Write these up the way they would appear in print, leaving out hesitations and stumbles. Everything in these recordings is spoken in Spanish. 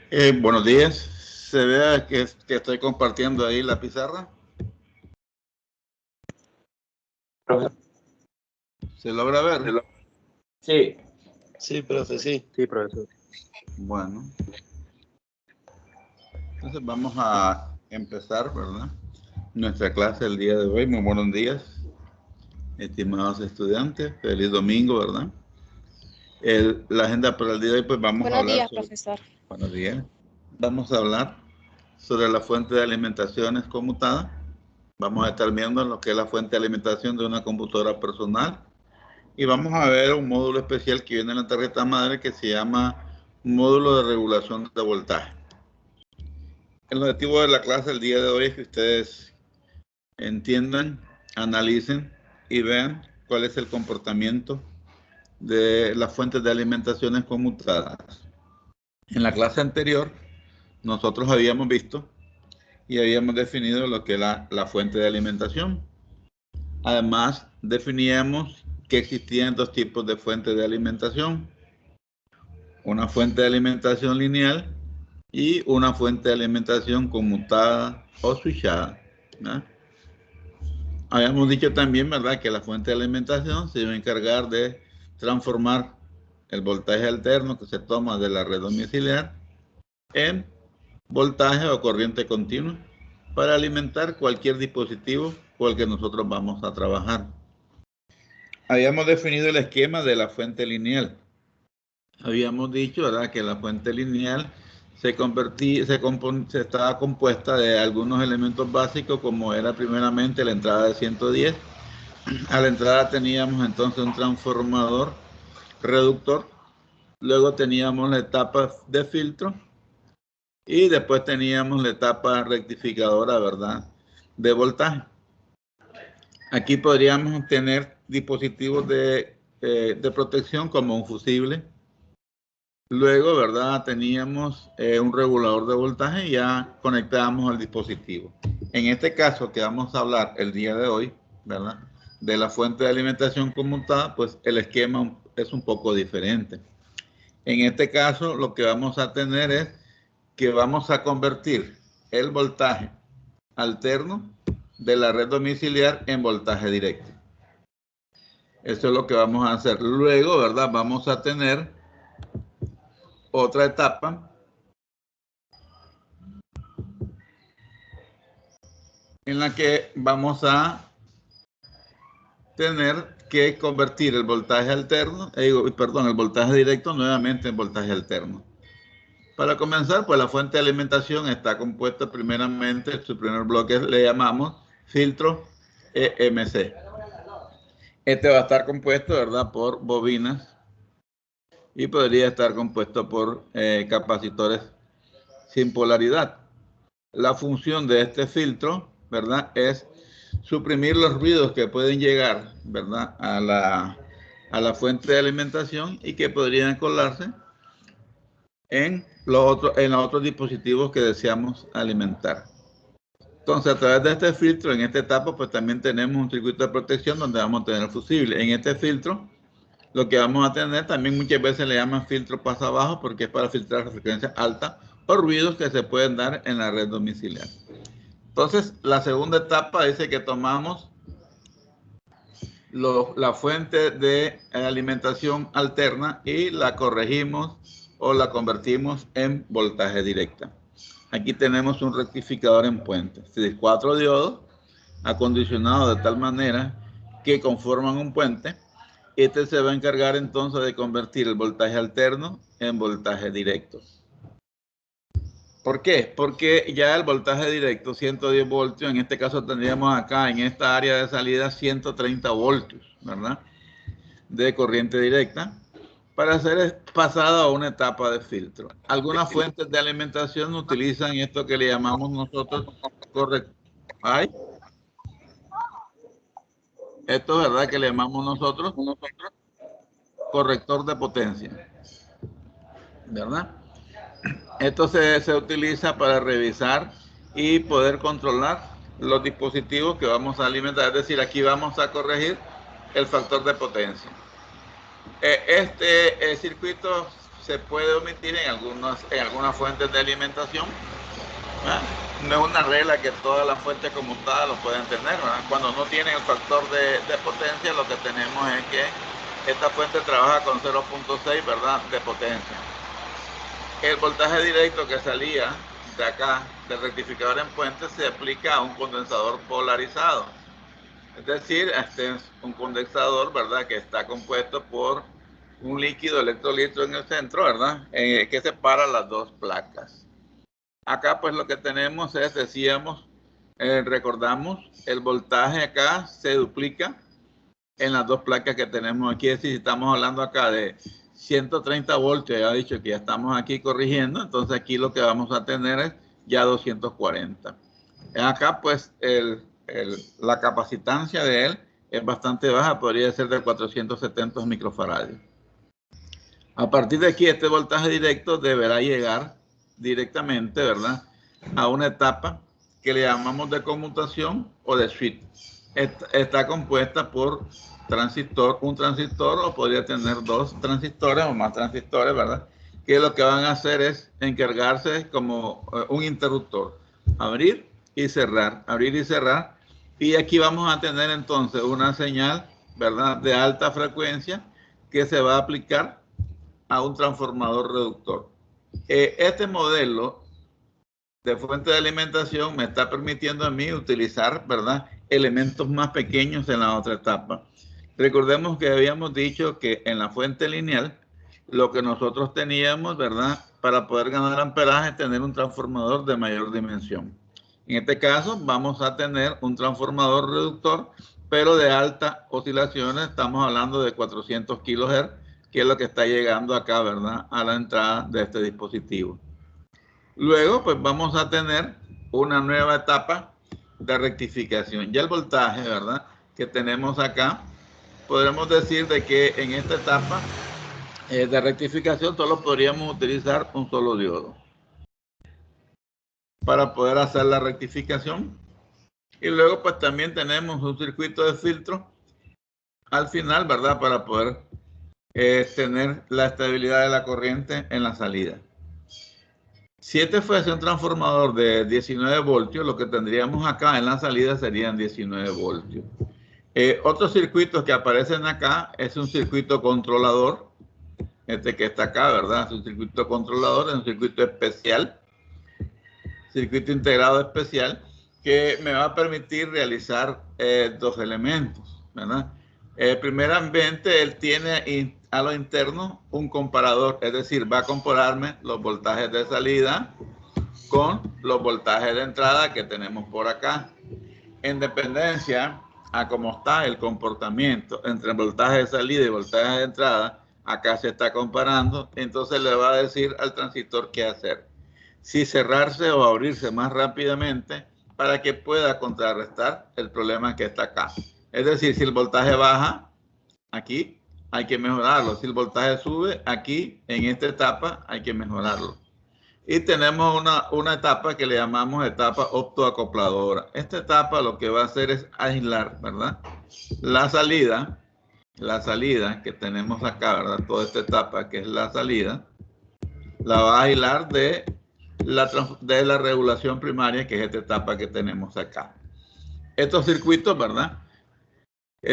Buenos días. ¿Se ve que estoy compartiendo ahí la pizarra? ¿Se logra ver? Sí. Sí, profe, sí. Sí, profesor. Bueno. Entonces vamos a empezar, ¿verdad? Nuestra clase el día de hoy. Muy buenos días, estimados estudiantes. Feliz domingo, ¿verdad? La agenda para el día de hoy, pues vamos a hablar. Buenos días, profesor. Buenos días. Vamos a hablar sobre la fuente de alimentaciones conmutada. Vamos a estar viendo lo que es la fuente de alimentación de una computadora personal. Y vamos a ver un módulo especial que viene en la tarjeta madre que se llama módulo de regulación de voltaje. El objetivo de la clase el día de hoy es que ustedes entiendan, analicen y vean cuál es el comportamiento de las fuentes de alimentaciones conmutadas. En la clase anterior nosotros habíamos visto y habíamos definido lo que es la fuente de alimentación. Además, definíamos que existían dos tipos de fuentes de alimentación. Una fuente de alimentación lineal y una fuente de alimentación conmutada o switchada, ¿no? Habíamos dicho también, ¿verdad?, que la fuente de alimentación se iba a encargar de transformar el voltaje alterno que se toma de la red domiciliar en voltaje o corriente continua para alimentar cualquier dispositivo con el que nosotros vamos a trabajar. Habíamos definido el esquema de la fuente lineal. Habíamos dicho, ¿verdad?, que la fuente lineal se estaba compuesta de algunos elementos básicos, como era primeramente la entrada de 110. A la entrada teníamos entonces un transformador reductor, luego teníamos la etapa de filtro y después teníamos la etapa rectificadora, ¿verdad?, de voltaje. Aquí podríamos tener dispositivos de protección como un fusible. Luego, ¿verdad?, teníamos un regulador de voltaje y ya conectábamos al dispositivo. En este caso que vamos a hablar el día de hoy, ¿verdad?, de la fuente de alimentación conmutada, pues el esquema es un poco diferente. En este caso, lo que vamos a tener es que vamos a convertir el voltaje alterno de la red domiciliar en voltaje directo. Eso es lo que vamos a hacer. Luego, ¿verdad?, vamos a tener otra etapa en la que vamos a tener que convertir el voltaje alterno, el voltaje directo nuevamente en voltaje alterno. Para comenzar, pues la fuente de alimentación está compuesta primeramente, su primer bloque le llamamos filtro EMC. Este va a estar compuesto, ¿verdad?, por bobinas y podría estar compuesto por capacitores sin polaridad. La función de este filtro, ¿verdad?, es suprimir los ruidos que pueden llegar, ¿verdad?, a la fuente de alimentación y que podrían colarse en los otros dispositivos que deseamos alimentar. Entonces, a través de este filtro, en esta etapa, pues también tenemos un circuito de protección donde vamos a tener el fusible. En este filtro, lo que vamos a tener, también muchas veces le llaman filtro pasa abajo porque es para filtrar la frecuencia alta o ruidos que se pueden dar en la red domiciliar. Entonces, la segunda etapa dice que tomamos la fuente de alimentación alterna y la corregimos o la convertimos en voltaje directa. Aquí tenemos un rectificador en puente. 4 diodos acondicionados de tal manera que conforman un puente. Este se va a encargar entonces de convertir el voltaje alterno en voltaje directo. ¿Por qué? Porque ya el voltaje directo, 110 voltios, en este caso tendríamos acá en esta área de salida 130 voltios, ¿verdad?, de corriente directa, para ser pasada a una etapa de filtro. Algunas fuentes de alimentación utilizan esto que le llamamos nosotros esto es verdad que le llamamos nosotros corrector de potencia, ¿verdad? Esto se utiliza para revisar y poder controlar los dispositivos que vamos a alimentar. Es decir, aquí vamos a corregir el factor de potencia. Este circuito se puede omitir en algunas fuentes de alimentación. No es una regla que todas las fuentes conmutadas lo pueden tener, ¿verdad? Cuando no tienen el factor de potencia, lo que tenemos es que esta fuente trabaja con 0.6, ¿verdad?, de potencia. El voltaje directo que salía de acá, del rectificador en puente, se aplica a un condensador polarizado. Es decir, este es un condensador, ¿verdad?, que está compuesto por un líquido electrolito en el centro, ¿verdad?, que separa las dos placas. Acá pues lo que tenemos es, decíamos, recordamos, el voltaje acá se duplica en las dos placas que tenemos aquí. Es decir, si estamos hablando acá de 130 voltios, ya he dicho que ya estamos aquí corrigiendo, entonces aquí lo que vamos a tener es ya 240. Acá pues la capacitancia de él es bastante baja, podría ser de 470 microfaradios. A partir de aquí, este voltaje directo deberá llegar directamente, ¿verdad?, a una etapa que le llamamos de conmutación o de switch. Está compuesta por un transistor, o podría tener dos transistores o más transistores, ¿verdad?, que lo que van a hacer es encargarse como un interruptor, abrir y cerrar, abrir y cerrar. Y aquí vamos a tener entonces una señal, ¿verdad?, de alta frecuencia que se va a aplicar a un transformador reductor. Este modelo de fuente de alimentación me está permitiendo a mí utilizar, ¿verdad?, elementos más pequeños en la otra etapa. Recordemos que habíamos dicho que en la fuente lineal lo que nosotros teníamos, ¿verdad?, para poder ganar amperaje, tener un transformador de mayor dimensión. En este caso vamos a tener un transformador reductor, pero de altas oscilaciones. Estamos hablando de 400 kHz, que es lo que está llegando acá, ¿verdad?, a la entrada de este dispositivo. Luego, pues vamos a tener una nueva etapa de rectificación. Ya el voltaje, ¿verdad?, que tenemos acá, podremos decir de que en esta etapa de rectificación solo podríamos utilizar un solo diodo para poder hacer la rectificación. Y luego, pues también tenemos un circuito de filtro al final, ¿verdad?, para poder tener la estabilidad de la corriente en la salida. Si este fuese un transformador de 19 voltios, lo que tendríamos acá en la salida serían 19 voltios. Otros circuitos que aparecen acá es un circuito controlador, este que está acá, ¿verdad? Es un circuito controlador, es un circuito especial, circuito integrado especial, que me va a permitir realizar dos elementos, ¿verdad? Primeramente, él tiene a lo interno un comparador, es decir, va a compararme los voltajes de salida con los voltajes de entrada que tenemos por acá. En dependencia a cómo está el comportamiento entre el voltaje de salida y voltaje de entrada, acá se está comparando, entonces le va a decir al transistor qué hacer. Si cerrarse o abrirse más rápidamente para que pueda contrarrestar el problema que está acá. Es decir, si el voltaje baja, aquí hay que mejorarlo. Si el voltaje sube, aquí en esta etapa hay que mejorarlo. Y tenemos una etapa que le llamamos etapa optoacopladora. Esta etapa lo que va a hacer es aislar, ¿verdad?, la salida que tenemos acá, ¿verdad?, toda esta etapa que es la salida, la va a aislar de la regulación primaria, que es esta etapa que tenemos acá. Estos circuitos, ¿verdad?,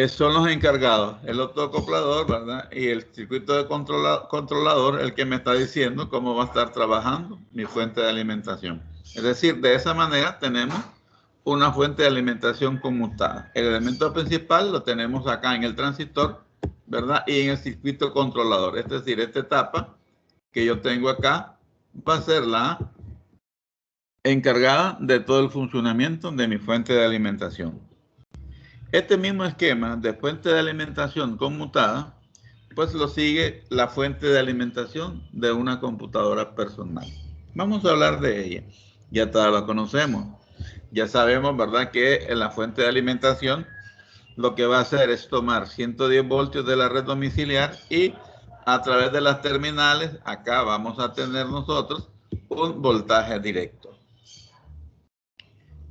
son los encargados, el optoacoplador, ¿verdad?, y el circuito de controlador, el que me está diciendo cómo va a estar trabajando mi fuente de alimentación. Es decir, de esa manera tenemos una fuente de alimentación conmutada. El elemento principal lo tenemos acá en el transistor, ¿verdad?, y en el circuito controlador. Es decir, esta etapa que yo tengo acá va a ser la encargada de todo el funcionamiento de mi fuente de alimentación. Este mismo esquema de fuente de alimentación conmutada, pues lo sigue la fuente de alimentación de una computadora personal. Vamos a hablar de ella. Ya todas la conocemos. Ya sabemos, ¿verdad?, que en la fuente de alimentación lo que va a hacer es tomar 110 voltios de la red domiciliar y a través de las terminales, acá vamos a tener nosotros un voltaje directo.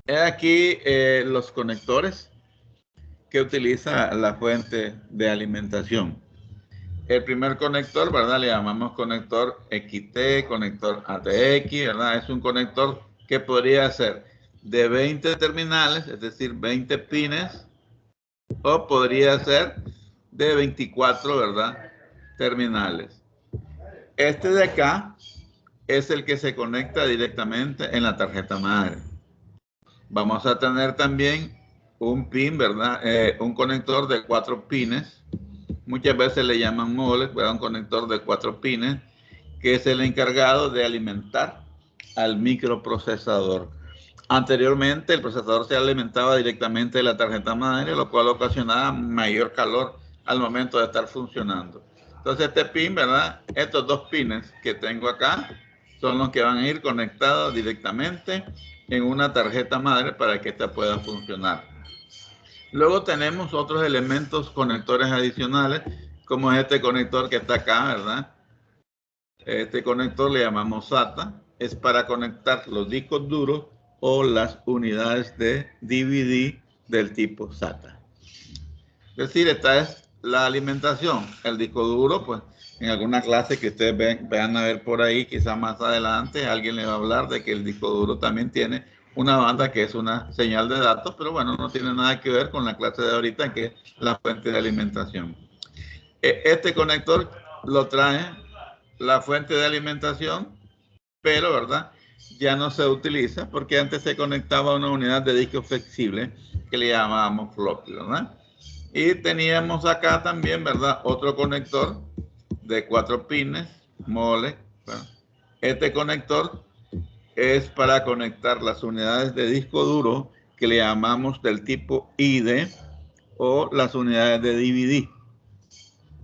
He aquí los conectores que utiliza la fuente de alimentación. El primer conector, ¿verdad? Le llamamos conector XT, conector ATX, ¿verdad? Es un conector que podría ser de 20 terminales, es decir, 20 pines, o podría ser de 24, ¿verdad? Terminales. Este de acá es el que se conecta directamente en la tarjeta madre. Vamos a tener también un pin, ¿verdad? Un conector de 4 pines. Muchas veces le llaman modem, ¿verdad? Un conector de 4 pines, que es el encargado de alimentar al microprocesador. Anteriormente, el procesador se alimentaba directamente de la tarjeta madre, lo cual ocasionaba mayor calor al momento de estar funcionando. Entonces, este pin, ¿verdad? Estos 2 pines que tengo acá son los que van a ir conectados directamente en una tarjeta madre para que esta pueda funcionar. Luego tenemos otros elementos conectores adicionales, como este conector que está acá, ¿verdad? Este conector le llamamos SATA, es para conectar los discos duros o las unidades de DVD del tipo SATA. Es decir, esta es la alimentación. El disco duro, pues, en alguna clase que ustedes vean a ver por ahí, quizás más adelante, alguien le va a hablar de que el disco duro también tiene una banda que es una señal de datos, pero bueno, no tiene nada que ver con la clase de ahorita, que es la fuente de alimentación. Este conector lo trae la fuente de alimentación, pero, ¿verdad? Ya no se utiliza porque antes se conectaba a una unidad de disco flexible que le llamábamos floppy, ¿verdad? Y teníamos acá también, ¿verdad? Otro conector de 4 pines, mole. Bueno, este conector es para conectar las unidades de disco duro que le llamamos del tipo ID o las unidades de DVD.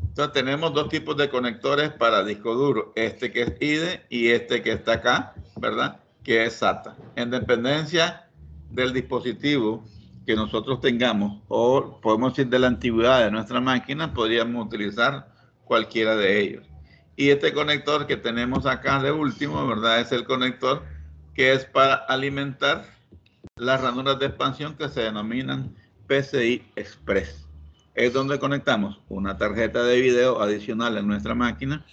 Entonces tenemos 2 tipos de conectores para disco duro, este que es IDE y este que está acá, ¿verdad? Que es SATA. En dependencia del dispositivo que nosotros tengamos, o podemos decir de la antigüedad de nuestra máquina, podríamos utilizar cualquiera de ellos. Y este conector que tenemos acá de último, ¿verdad? Es el conector que es para alimentar las ranuras de expansión que se denominan PCI Express. Es donde conectamos una tarjeta de video adicional en nuestra máquina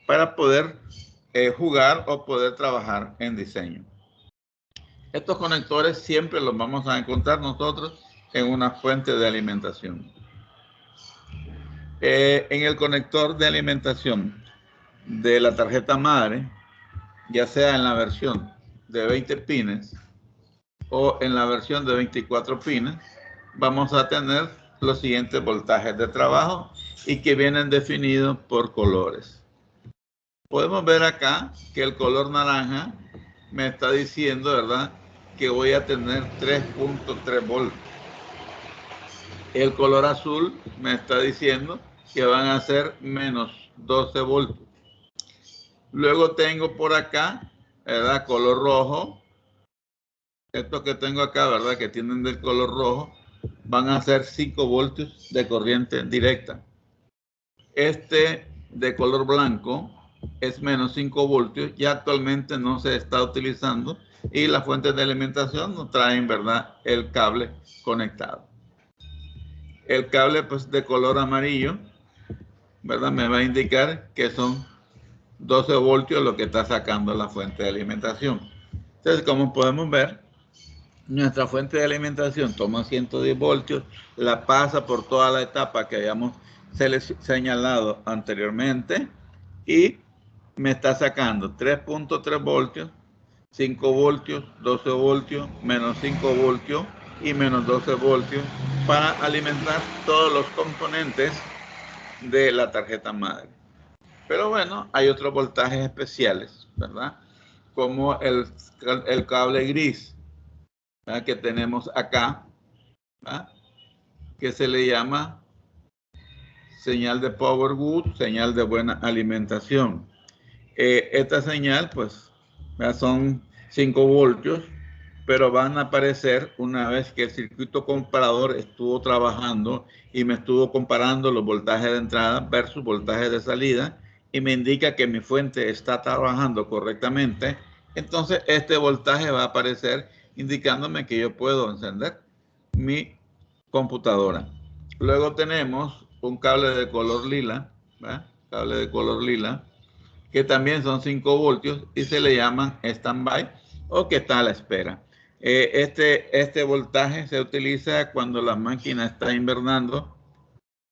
para poder jugar o poder trabajar en diseño. Estos conectores siempre los vamos a encontrar nosotros en una fuente de alimentación. En el conector de alimentación de la tarjeta madre, ya sea en la versión de 20 pines o en la versión de 24 pines, vamos a tener los siguientes voltajes de trabajo y que vienen definidos por colores. Podemos ver acá que el color naranja me está diciendo, ¿verdad?, que voy a tener 3.3 voltios. El color azul me está diciendo que van a ser menos 12 voltios. Luego tengo por acá, ¿verdad?, color rojo. Estos que tengo acá, ¿verdad?, que tienen del color rojo, van a ser 5 voltios de corriente directa. Este de color blanco es menos 5 voltios, ya actualmente no se está utilizando y las fuentes de alimentación nos traen, ¿verdad?, el cable conectado. El cable, pues, de color amarillo, ¿verdad?, me va a indicar que son 12 voltios lo que está sacando la fuente de alimentación. Entonces, como podemos ver, nuestra fuente de alimentación toma 110 voltios, la pasa por toda la etapa que habíamos señalado anteriormente y me está sacando 3.3 voltios, 5 voltios, 12 voltios, menos 5 voltios y menos 12 voltios para alimentar todos los componentes de la tarjeta madre. Pero bueno, hay otros voltajes especiales, ¿verdad? Como el cable gris, ¿verdad?, que tenemos acá, ¿verdad?, que se le llama señal de power good, señal de buena alimentación. Esta señal, pues, ¿verdad?, son 5 voltios, pero van a aparecer una vez que el circuito comparador estuvo trabajando y me estuvo comparando los voltajes de entrada versus voltajes de salida y me indica que mi fuente está trabajando correctamente. Entonces este voltaje va a aparecer indicándome que yo puedo encender mi computadora. Luego tenemos un cable de color lila, ¿verdad?, cable de color lila, que también son 5 voltios y se le llaman standby o que está a la espera. Este voltaje se utiliza cuando la máquina está invernando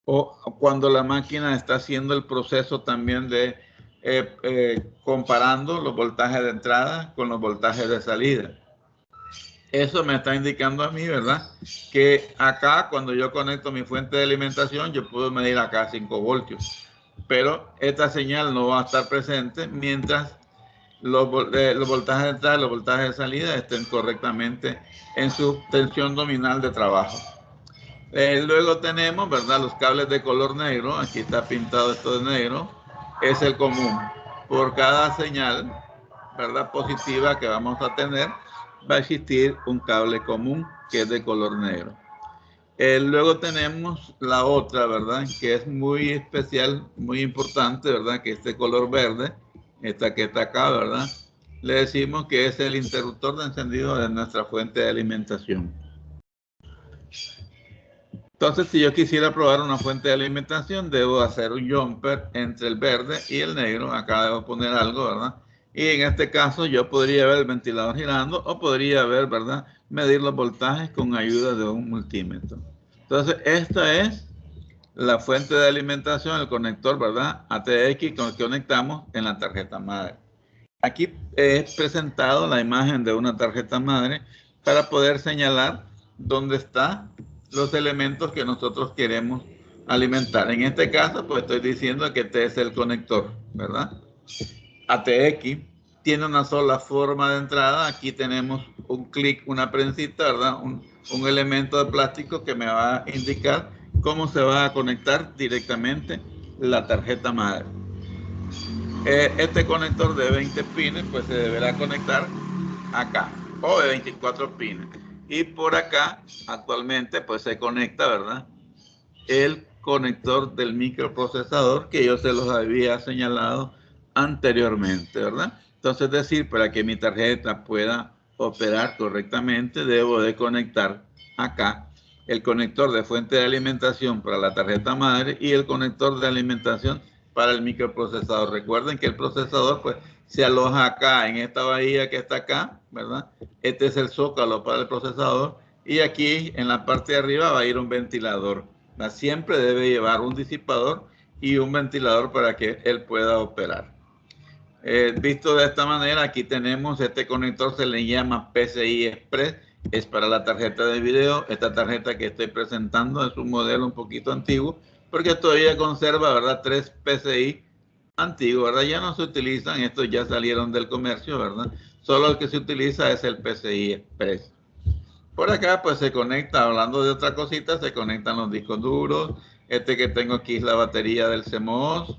o cuando la máquina está haciendo el proceso también de comparando los voltajes de entrada con los voltajes de salida. Eso me está indicando a mí, ¿verdad? Que acá, cuando yo conecto mi fuente de alimentación, yo puedo medir acá 5 voltios. Pero esta señal no va a estar presente mientras los voltajes de entrada y los voltajes de salida estén correctamente en su tensión nominal de trabajo. Luego tenemos, ¿verdad? Los cables de color negro. Aquí está pintado esto de negro. Es el común. Por cada señal, ¿verdad? Positiva que vamos a tener, va a existir un cable común que es de color negro. Luego tenemos la otra, ¿verdad? Que es muy especial, muy importante, ¿verdad? Que este color verde, esta que está acá, ¿verdad? Le decimos que es el interruptor de encendido de nuestra fuente de alimentación. Entonces, si yo quisiera probar una fuente de alimentación, debo hacer un jumper entre el verde y el negro. Acá debo poner algo, ¿verdad? Y en este caso yo podría ver el ventilador girando o podría ver, ¿verdad? Medir los voltajes con ayuda de un multímetro. Entonces, esta es la fuente de alimentación, el conector, ¿verdad? ATX con el que conectamos en la tarjeta madre. Aquí he presentado la imagen de una tarjeta madre para poder señalar dónde están los elementos que nosotros queremos alimentar. En este caso, pues estoy diciendo que este es el conector, ¿verdad? ATX tiene una sola forma de entrada. Aquí tenemos un clic, una prensita, ¿verdad? Un elemento de plástico que me va a indicar cómo se va a conectar directamente la tarjeta madre. Este conector de 20 pines pues se deberá conectar acá, o de 24 pines. Y por acá actualmente pues se conecta, ¿verdad? El conector del microprocesador que yo se los había señalado anteriormente, ¿verdad? Entonces, es decir, para que mi tarjeta pueda operar correctamente, debo de conectar acá el conector de fuente de alimentación para la tarjeta madre y el conector de alimentación para el microprocesador. Recuerden que el procesador pues se aloja acá en esta bahía que está acá, ¿verdad? Este es el zócalo para el procesador y aquí en la parte de arriba va a ir un ventilador. Siempre debe llevar un disipador y un ventilador para que él pueda operar. Visto de esta manera, aquí tenemos este conector, se le llama PCI Express, es para la tarjeta de video. Esta tarjeta que estoy presentando es un modelo un poquito antiguo, porque todavía conserva, ¿verdad? 3 PCI antiguos, ¿verdad? Ya no se utilizan, estos ya salieron del comercio, ¿verdad? Solo el que se utiliza es el PCI Express. Por acá pues se conecta, hablando de otra cosita, se conectan los discos duros. Este que tengo aquí es la batería del CMOS.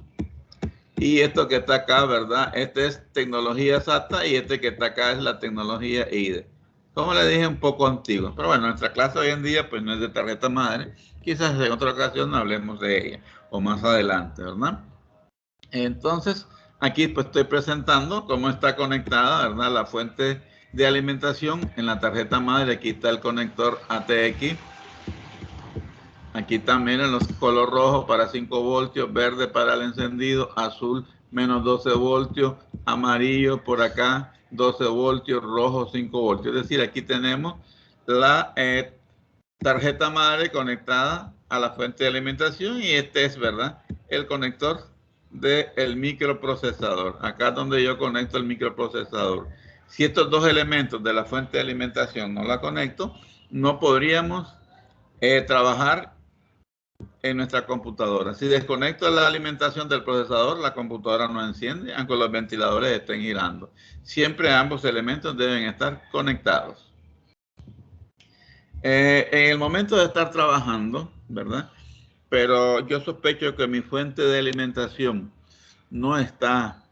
Y esto que está acá, ¿verdad? Este es tecnología SATA y este que está acá es la tecnología IDE. Como le dije, un poco antiguo. Pero bueno, nuestra clase hoy en día pues no es de tarjeta madre. Quizás en otra ocasión hablemos de ella o más adelante, ¿verdad? Entonces, aquí pues estoy presentando cómo está conectada, ¿verdad? La fuente de alimentación en la tarjeta madre. Aquí está el conector ATX. Aquí también en los color rojo para 5 voltios, verde para el encendido, azul menos 12 voltios, amarillo por acá 12 voltios, rojo 5 voltios. Es decir, aquí tenemos la tarjeta madre conectada a la fuente de alimentación y este es, ¿verdad? El conector del microprocesador. Acá es donde yo conecto el microprocesador. Si estos dos elementos de la fuente de alimentación no la conecto, no podríamos trabajar en nuestra computadora. Si desconecto la alimentación del procesador, la computadora no enciende, aunque los ventiladores estén girando. Siempre ambos elementos deben estar conectados. En el momento de estar trabajando, ¿verdad? Pero yo sospecho que mi fuente de alimentación no está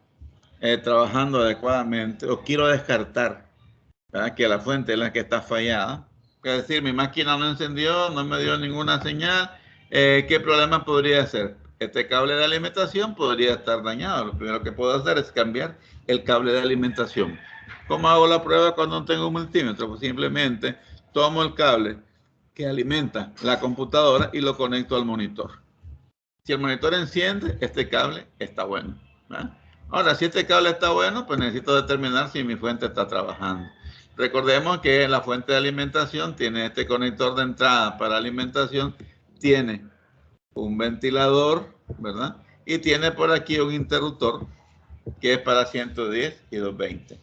trabajando adecuadamente, o quiero descartar, ¿verdad? Que la fuente es la que está fallada. Es decir, mi máquina no encendió, no me dio ninguna señal. ¿Qué problema podría ser? Este cable de alimentación podría estar dañado. Lo primero que puedo hacer es cambiar el cable de alimentación. ¿Cómo hago la prueba cuando no tengo un multímetro? Pues simplemente tomo el cable que alimenta la computadora y lo conecto al monitor. Si el monitor enciende, este cable está bueno, ¿verdad? Ahora, si este cable está bueno, pues necesito determinar si mi fuente está trabajando. Recordemos que la fuente de alimentación tiene este conector de entrada para alimentación, tiene un ventilador, ¿verdad? Y tiene por aquí un interruptor que es para 110 y 220.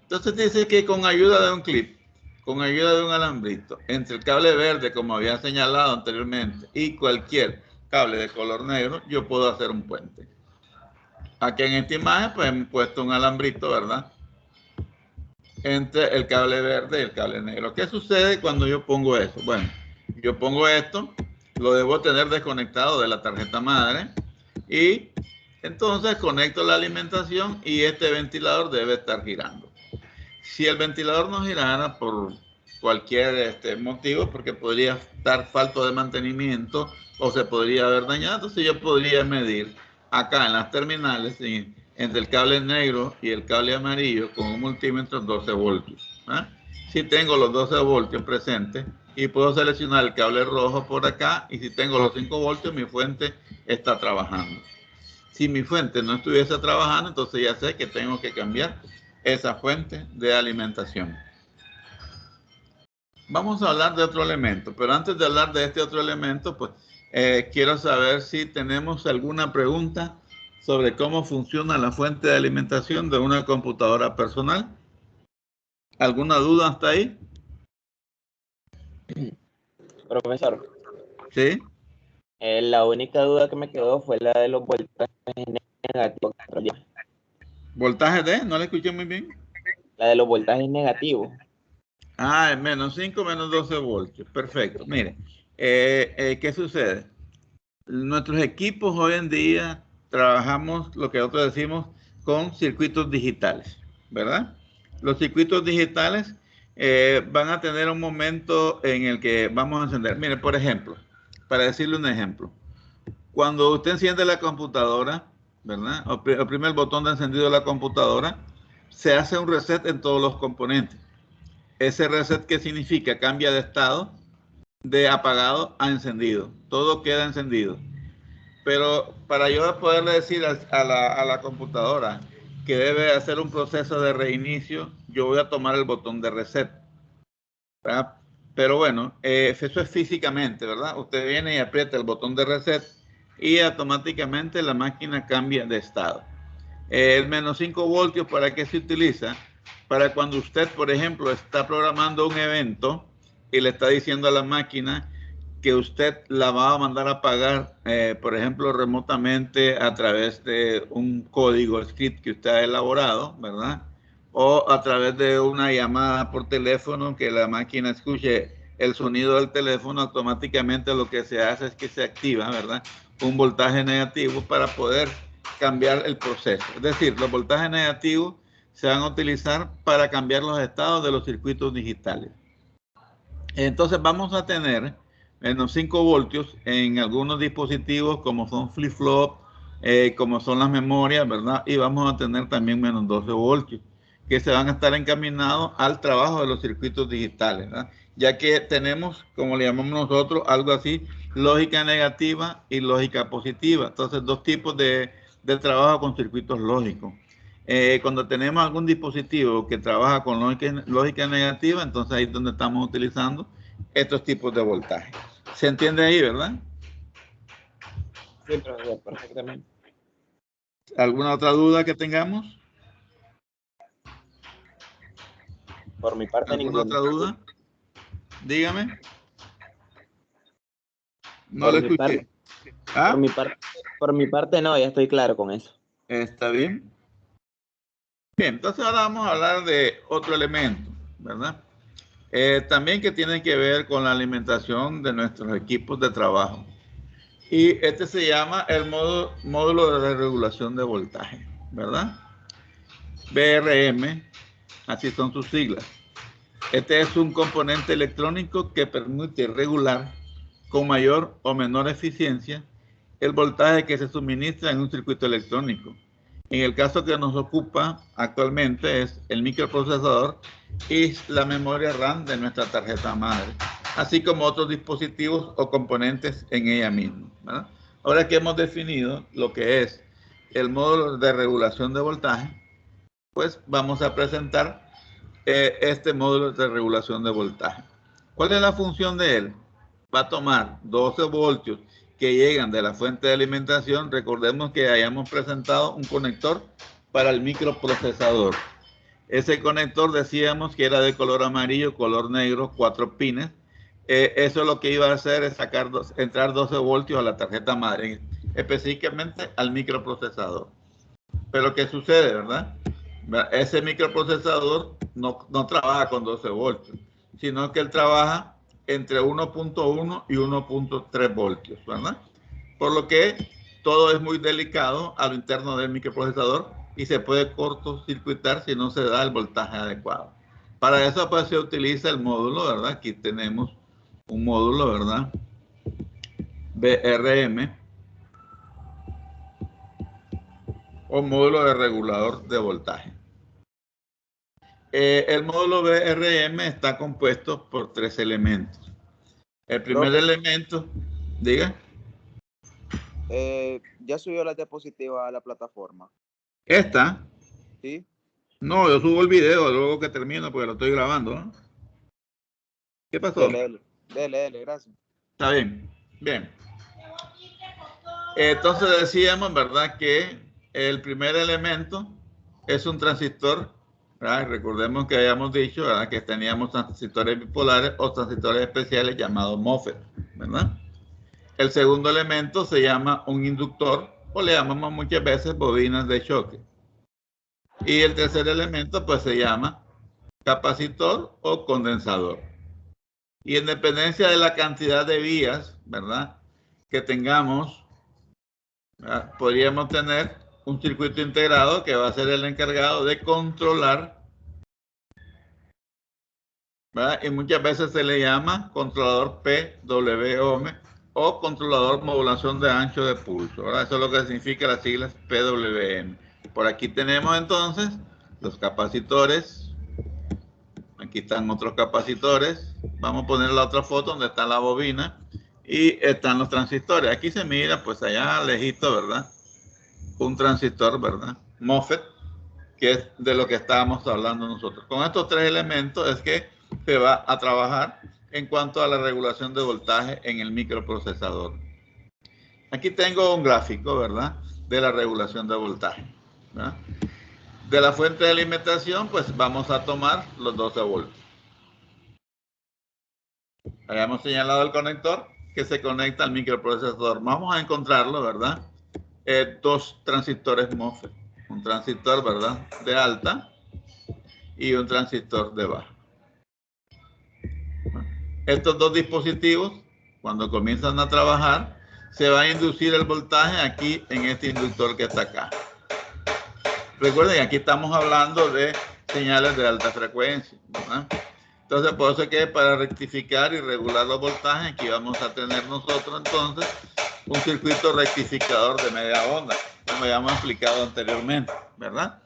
Entonces dice que con ayuda de un clip, con ayuda de un alambrito, entre el cable verde, como había señalado anteriormente, y cualquier cable de color negro, yo puedo hacer un puente. Aquí en esta imagen, pues hemos puesto un alambrito, ¿verdad? Entre el cable verde y el cable negro. ¿Qué sucede cuando yo pongo eso? Bueno, yo pongo esto, lo debo tener desconectado de la tarjeta madre y entonces conecto la alimentación y este ventilador debe estar girando. Si el ventilador no girara por cualquier motivo, porque podría estar falto de mantenimiento o se podría haber dañado, entonces yo podría medir acá en las terminales, entre el cable negro y el cable amarillo, con un multímetro 12 voltios. Si tengo los 12 voltios presentes y puedo seleccionar el cable rojo por acá, y si tengo los 5 voltios, mi fuente está trabajando. Si mi fuente no estuviese trabajando, entonces ya sé que tengo que cambiar esa fuente de alimentación. Vamos a hablar de otro elemento, pero antes de hablar de este otro elemento, pues quiero saber si tenemos alguna pregunta sobre cómo funciona la fuente de alimentación de una computadora personal. ¿Alguna duda hasta ahí? Profesor. Sí. La única duda que me quedó fue la de los voltajes negativos. ¿Voltaje de? ¿No le escuché muy bien? La de los voltajes negativos. Ah, menos 5, menos 12 voltios. Perfecto. Mire, ¿qué sucede? Nuestros equipos hoy en día trabajamos lo que nosotros decimos con circuitos digitales, ¿verdad? Los circuitos digitales van a tener un momento en el que vamos a encender. Mire, por ejemplo, para decirle un ejemplo, cuando usted enciende la computadora, ¿verdad? Oprime el botón de encendido de la computadora, se hace un reset en todos los componentes. Ese reset, ¿qué significa? Cambia de estado de apagado a encendido. Todo queda encendido. Pero para yo poderle decir a la computadora que debe hacer un proceso de reinicio, yo voy a tomar el botón de reset, ¿verdad? Pero bueno, eso es físicamente, ¿verdad? Usted viene y aprieta el botón de reset y automáticamente la máquina cambia de estado. El menos 5 voltios, ¿para qué se utiliza? Para cuando usted, por ejemplo, está programando un evento y le está diciendo a la máquina que usted la va a mandar a pagar, por ejemplo, remotamente a través de un código script que usted ha elaborado, ¿verdad? O a través de una llamada por teléfono, que la máquina escuche el sonido del teléfono, automáticamente lo que se hace es que se activa, ¿verdad? Un voltaje negativo para poder cambiar el proceso. Es decir, los voltajes negativos se van a utilizar para cambiar los estados de los circuitos digitales. Entonces vamos a tener menos 5 voltios en algunos dispositivos como son flip-flop, como son las memorias, ¿verdad? Y vamos a tener también menos 12 voltios, que se van a estar encaminados al trabajo de los circuitos digitales, ¿verdad? Ya que tenemos, como le llamamos nosotros, algo así, lógica negativa y lógica positiva. Entonces, dos tipos de trabajo con circuitos lógicos. Cuando tenemos algún dispositivo que trabaja con lógica negativa, entonces ahí es donde estamos utilizando estos tipos de voltaje. ¿Se entiende ahí, verdad? Sí, profesor, perfectamente. ¿Alguna otra duda que tengamos? Por mi parte, ¿Alguna otra duda? Dígame. No le escuché. ¿Ah? Por mi parte no, ya estoy claro con eso. Está bien. Bien, entonces ahora vamos a hablar de otro elemento, ¿verdad? También que tiene que ver con la alimentación de nuestros equipos de trabajo. Y este se llama el módulo de regulación de voltaje, ¿verdad? BRM, así son sus siglas. Este es un componente electrónico que permite regular con mayor o menor eficiencia el voltaje que se suministra en un circuito electrónico. En el caso que nos ocupa actualmente es el microprocesador y la memoria RAM de nuestra tarjeta madre, así como otros dispositivos o componentes en ella misma, ¿verdad? Ahora que hemos definido lo que es el módulo de regulación de voltaje, pues vamos a presentar este módulo de regulación de voltaje. ¿Cuál es la función de él? Va a tomar 12 voltios que llegan de la fuente de alimentación. Recordemos que hayamos presentado un conector para el microprocesador. Ese conector decíamos que era de color amarillo, color negro, 4 pines. Eso lo que iba a hacer es entrar 12 voltios a la tarjeta madre, específicamente al microprocesador. Pero ¿qué sucede, verdad? Ese microprocesador no trabaja con 12 voltios, sino que él trabaja entre 1.1 y 1.3 voltios, ¿verdad? Por lo que todo es muy delicado a lo interno del microprocesador y se puede cortocircuitar si no se da el voltaje adecuado. Para eso pues se utiliza el módulo, ¿verdad? Aquí tenemos un módulo, ¿verdad? BRM o módulo de regulador de voltaje. El módulo BRM está compuesto por 3 elementos. El primer elemento, diga. ¿Ya subió la diapositiva a la plataforma? ¿Esta? Sí. No, yo subo el video luego que termino porque lo estoy grabando, ¿no? ¿Qué pasó? Dele, gracias. Está bien, bien. Entonces decíamos, ¿verdad? Que el primer elemento es un transistor, ¿verdad? Recordemos que habíamos dicho, ¿verdad? Que teníamos transistores bipolares o transistores especiales llamados MOSFET, ¿verdad? El segundo elemento se llama un inductor o le llamamos muchas veces bobinas de choque. Y el tercer elemento pues se llama capacitor o condensador. Y en dependencia de la cantidad de vías, ¿verdad? Que tengamos, ¿verdad? Podríamos tener un circuito integrado que va a ser el encargado de controlar, ¿verdad? Y muchas veces se le llama controlador PWM o controlador modulación de ancho de pulso, ¿verdad? Eso es lo que significa las siglas PWM. Por aquí tenemos entonces los capacitores. Aquí están otros capacitores. Vamos a poner la otra foto donde está la bobina y están los transistores. Aquí se mira, pues allá lejito, ¿verdad? Un transistor, ¿verdad? MOSFET, que es de lo que estábamos hablando nosotros. Con estos 3 elementos es que se va a trabajar en cuanto a la regulación de voltaje en el microprocesador. Aquí tengo un gráfico, ¿verdad? De la regulación de voltaje, ¿verdad? De la fuente de alimentación, pues vamos a tomar los 12 voltios. Habíamos señalado el conector que se conecta al microprocesador. Vamos a encontrarlo, ¿verdad? 2 transistores MOSFET. Un transistor, ¿verdad? De alta y un transistor de baja. Estos 2 dispositivos, cuando comienzan a trabajar, se va a inducir el voltaje aquí en este inductor que está acá. Recuerden, aquí estamos hablando de señales de alta frecuencia, ¿verdad? Entonces, por eso es que para rectificar y regular los voltajes, aquí vamos a tener nosotros entonces un circuito rectificador de media onda, como ya hemos explicado anteriormente, ¿verdad?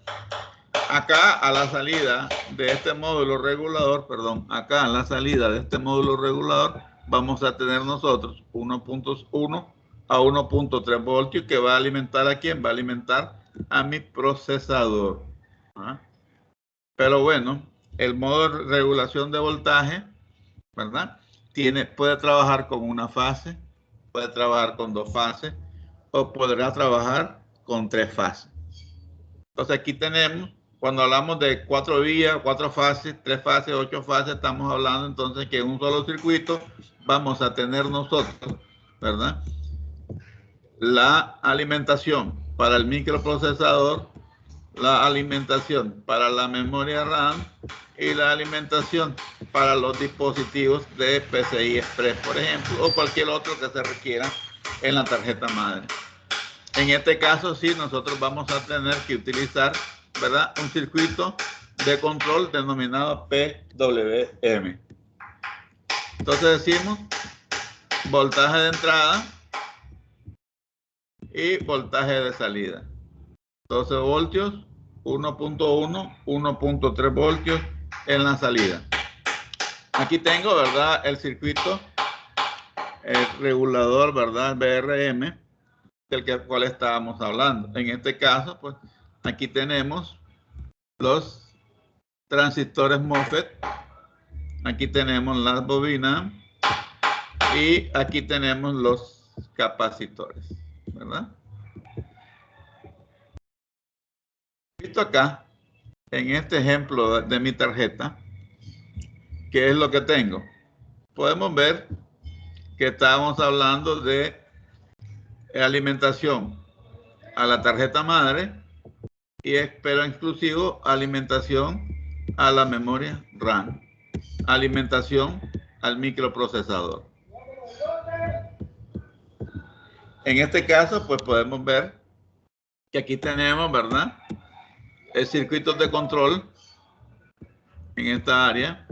Acá a la salida de este módulo regulador, acá a la salida de este módulo regulador, vamos a tener nosotros 1.1 a 1.3 voltios que va a alimentar ¿a quién? Va a alimentar a mi procesador. ¿Ah? Pero bueno, el modo de regulación de voltaje, ¿verdad? Puede trabajar con una fase, puede trabajar con 2 fases o podrá trabajar con 3 fases. Entonces aquí tenemos, cuando hablamos de 4 vías, 4 fases, 3 fases, 8 fases, estamos hablando entonces que en un solo circuito vamos a tener nosotros, ¿verdad? La alimentación para el microprocesador, la alimentación para la memoria RAM y la alimentación para los dispositivos de PCI Express, por ejemplo, o cualquier otro que se requiera en la tarjeta madre. En este caso, sí, nosotros vamos a tener que utilizar, ¿verdad? Un circuito de control denominado PWM. Entonces decimos voltaje de entrada y voltaje de salida. 12 voltios, 1.1, 1.3 voltios en la salida. Aquí tengo, ¿verdad? El circuito, el regulador, ¿verdad? BRM, del cual estábamos hablando. En este caso, pues aquí tenemos los transistores MOSFET, aquí tenemos las bobinas y aquí tenemos los capacitores, ¿verdad? Visto acá, en este ejemplo de mi tarjeta, ¿qué es lo que tengo? Podemos ver que estábamos hablando de alimentación a la tarjeta madre y pero inclusive alimentación a la memoria RAM, alimentación al microprocesador. En este caso, pues podemos ver que aquí tenemos, ¿verdad?, el circuito de control en esta área.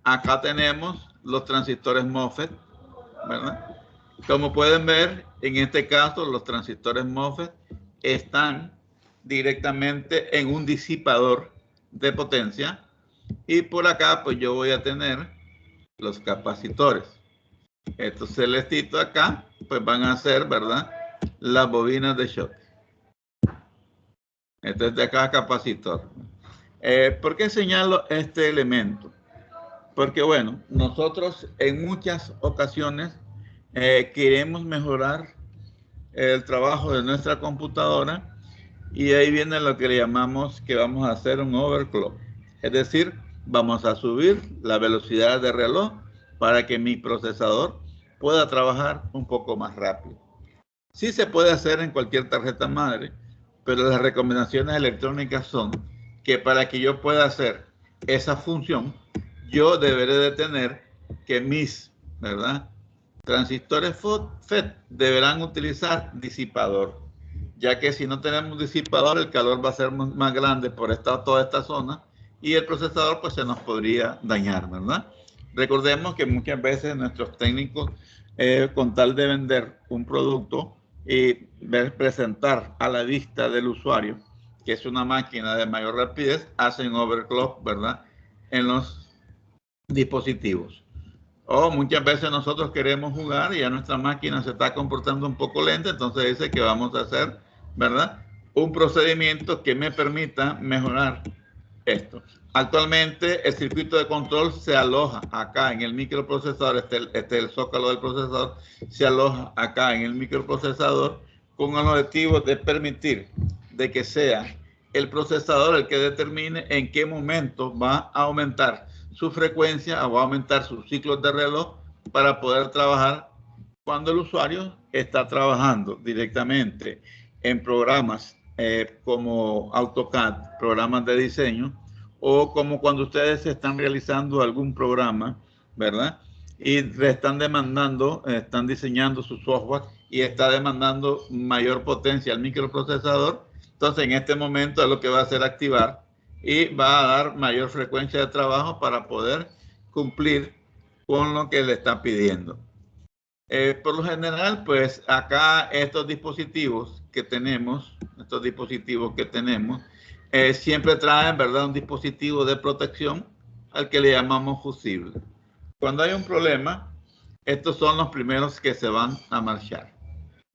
Acá tenemos los transistores MOSFET, ¿verdad? Como pueden ver, en este caso, los transistores MOSFET están directamente en un disipador de potencia. Y por acá, pues yo voy a tener los capacitores. Estos celestitos acá, pues van a ser, ¿verdad?, las bobinas de shock. Este es de acá capacitor. ¿Por qué señalo este elemento? Porque, bueno, nosotros en muchas ocasiones queremos mejorar el trabajo de nuestra computadora y ahí viene lo que le llamamos que vamos a hacer un overclock. Es decir, vamos a subir la velocidad de reloj para que mi procesador pueda trabajar un poco más rápido. Sí se puede hacer en cualquier tarjeta madre, pero las recomendaciones electrónicas son que para que yo pueda hacer esa función, yo deberé de tener que mis, ¿verdad?, transistores FET deberán utilizar disipador, ya que si no tenemos disipador, el calor va a ser más grande por toda esta zona y el procesador pues se nos podría dañar, ¿verdad? Recordemos que muchas veces nuestros técnicos, con tal de vender un producto y presentar a la vista del usuario que es una máquina de mayor rapidez, hacen overclock, ¿verdad?, en los dispositivos. O muchas veces nosotros queremos jugar y ya nuestra máquina se está comportando un poco lenta, entonces dice que vamos a hacer, ¿verdad?, un procedimiento que me permita mejorar esto. Actualmente el circuito de control se aloja acá en el microprocesador, este es el zócalo del procesador, se aloja acá en el microprocesador con el objetivo de permitir de que sea el procesador el que determine en qué momento va a aumentar su frecuencia o va a aumentar sus ciclos de reloj para poder trabajar cuando el usuario está trabajando directamente en programas como AutoCAD, programas de diseño, o como cuando ustedes están realizando algún programa, ¿verdad?, y están demandando, están diseñando su software y está demandando mayor potencia al microprocesador. Entonces, en este momento es lo que va a hacer activar y va a dar mayor frecuencia de trabajo para poder cumplir con lo que le está pidiendo. Por lo general, pues acá estos dispositivos que tenemos, siempre traen, ¿verdad?, un dispositivo de protección al que le llamamos fusible. Cuando hay un problema, estos son los primeros que se van a marchar.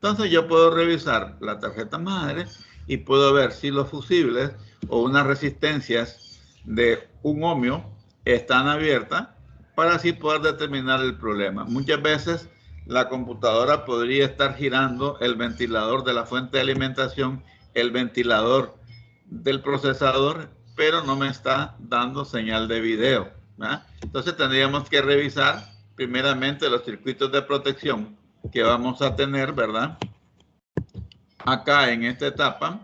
Entonces yo puedo revisar la tarjeta madre y puedo ver si los fusibles o unas resistencias de 1 ohmio están abiertas para así poder determinar el problema. Muchas veces la computadora podría estar girando el ventilador de la fuente de alimentación, el ventilador del procesador, pero no me está dando señal de video, ¿verdad? Entonces tendríamos que revisar primeramente los circuitos de protección que vamos a tener, ¿verdad?, acá en esta etapa,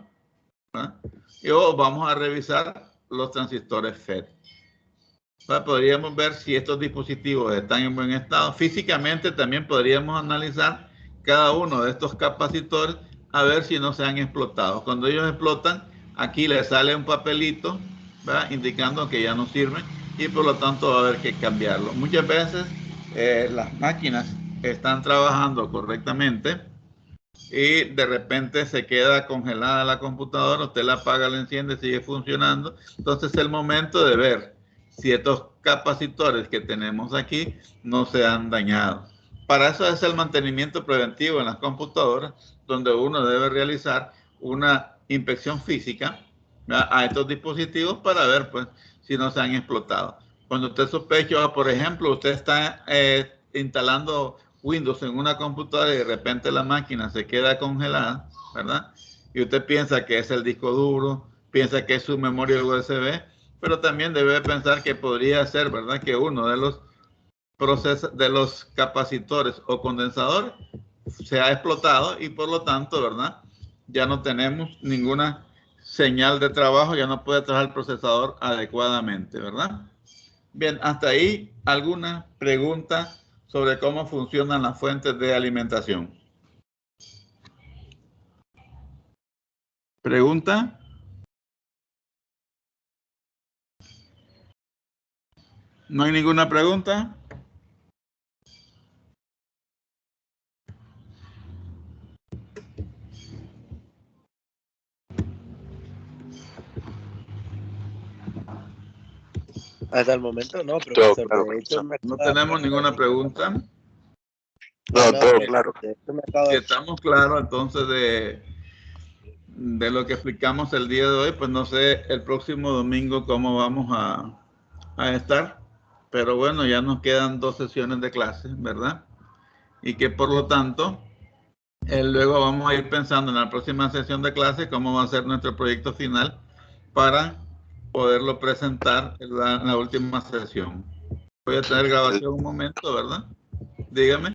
¿verdad?, y vamos a revisar los transistores FET. Podríamos ver si estos dispositivos están en buen estado. Físicamente también podríamos analizar cada uno de estos capacitores a ver si no se han explotado. Cuando ellos explotan, aquí les sale un papelito, ¿verdad?, indicando que ya no sirven y por lo tanto va a haber que cambiarlo. Muchas veces las máquinas están trabajando correctamente y de repente se queda congelada la computadora, usted la apaga, la enciende, sigue funcionando. Entonces es el momento de ver si estos capacitores que tenemos aquí no se han dañado. para eso es el mantenimiento preventivo en las computadoras, donde uno debe realizar una inspección física, ¿verdad?, a estos dispositivos para ver, pues, si no se han explotado. Cuando usted sospecha, por ejemplo, usted está instalando Windows en una computadora y de repente la máquina se queda congelada, ¿verdad? Y usted piensa que es el disco duro, piensa que es su memoria USB, pero también debe pensar que podría ser, ¿verdad?, que uno de los capacitores o condensadores se ha explotado y por lo tanto, ¿verdad?, ya no tenemos ninguna señal de trabajo, ya no puede trabajar el procesador adecuadamente, ¿verdad? Bien, hasta ahí, ¿alguna pregunta sobre cómo funcionan las fuentes de alimentación? ¿Pregunta? ¿No hay ninguna pregunta? Hasta el momento no, profesor. Claro, De hecho, No tenemos ninguna pregunta. no, todo claro. De hecho, me acabo Si de... estamos claros entonces de lo que explicamos el día de hoy, pues no sé el próximo domingo cómo vamos a estar, pero bueno, ya nos quedan 2 sesiones de clase, ¿verdad? Y que por lo tanto, luego vamos a ir pensando en la próxima sesión de clase cómo va a ser nuestro proyecto final para poderlo presentar en la última sesión. Voy a tener grabación un momento, ¿verdad? Dígame.